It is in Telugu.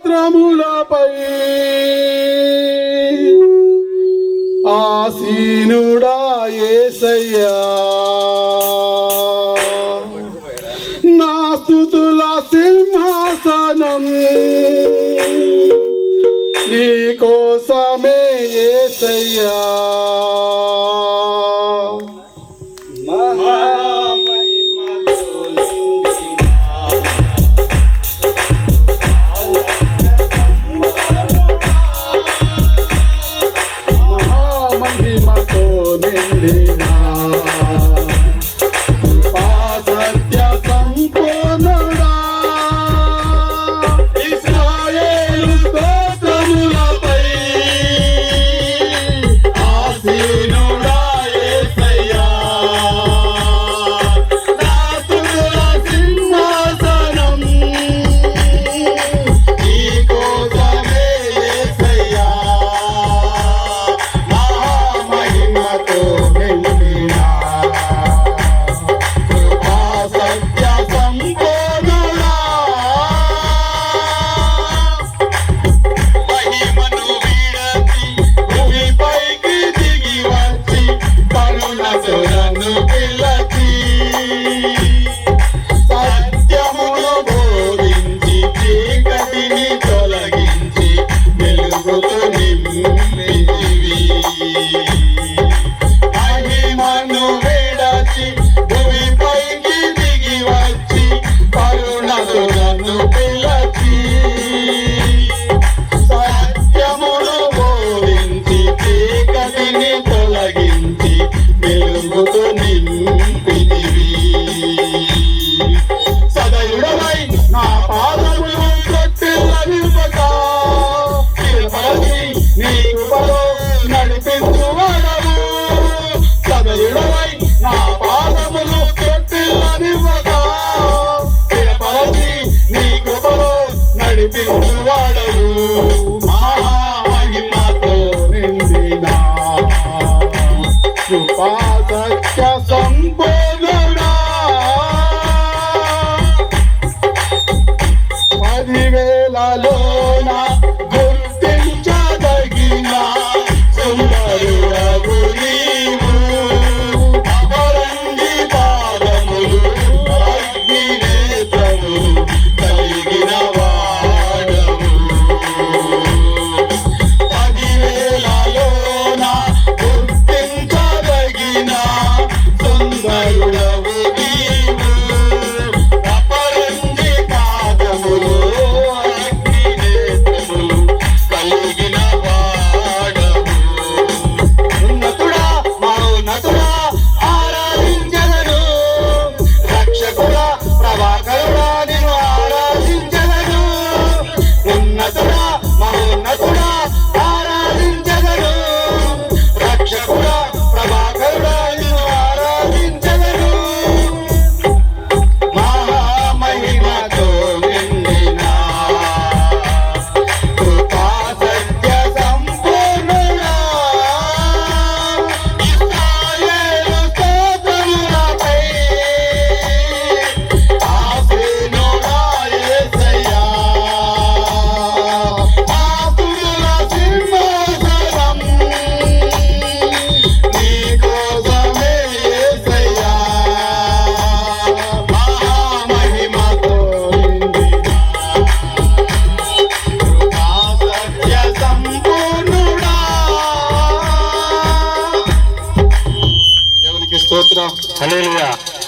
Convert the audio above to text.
స్తోత్రములపై ఆసీనుడా యేసయ్యా నా స్తుతుల సింహాసనం నీ కోసమే యేసయ్యా మహిమతో నిండినా సత్య సంపూర్ణుడా ఇశ్రాయేలు స్తోత్రములపై ఆసీనుడా యేసయ్యా నా స్తుతుల సింహాసనం నీ కోసమే యేసయ్యా మహిమతో నిండినా కృపా సత్య సంపూర్ణుడా మహిమను విడచి భూమిపైకి దిగి వచ్చి కరుణసురను పిలచి సత్యమును బోధించి చీకటిని తొలగించి వెలుగుతో నింపితివి మహిమను విడచి భూమిపైకి దిగి వచ్చి కరుణసురను పిలచి సత్యమును బోధించి చీకటిని తొలగించి వెలుగుతో నింపితివి సదయుడవై నా పాదములు తొట్టిల్లనివ్వక స్థిరపరచి నీ కృపలో నడిపించువాడవు సదయుడవై నా పాదములు తొట్టిల్లనివ్వక స్థిరపరచి నీ కృపలో నడిపించువాడవు మహిమతో నిండినా కృపా సత్య సంపూర్ణుడా పదివేలలోన గుర్తించదగిన సుందరుడవు నీవు అపరంగి పాదములు అగ్ని నేత్రములు కలిగిన వాడవు పదివేలలోన గుర్తించదగిన సుందరుడవు నీవు అపరంగి పాదములు అగ్ని నేత్రములు కలిగిన వాడవు ఉన్నతుడా మౌనతుడా ఆరాధించెదను రక్షకుడా ప్రభాకరుడా నిన్ను ఆరాధించెదను ఉన్నతుడా మౌనతుడా ఆరాధించెదను రక్షకుడా ప్రభాకరుడా నిన్ను ఆరాధించెదను మహిమతో నిండినా కృపా సత్య సంపూర్ణుడా ఇశ్రాయేలు స్తోత్రములపై ఆసీనుడా యేసయ్యా నా స్తుతుల సింహాసనం నీ కోసమే యేసయ్యా మహిమతో నిండినా కృపా సత్య సంపూర్ణుడా దేవునికి స్తోత్రం. హల్లెలూయా.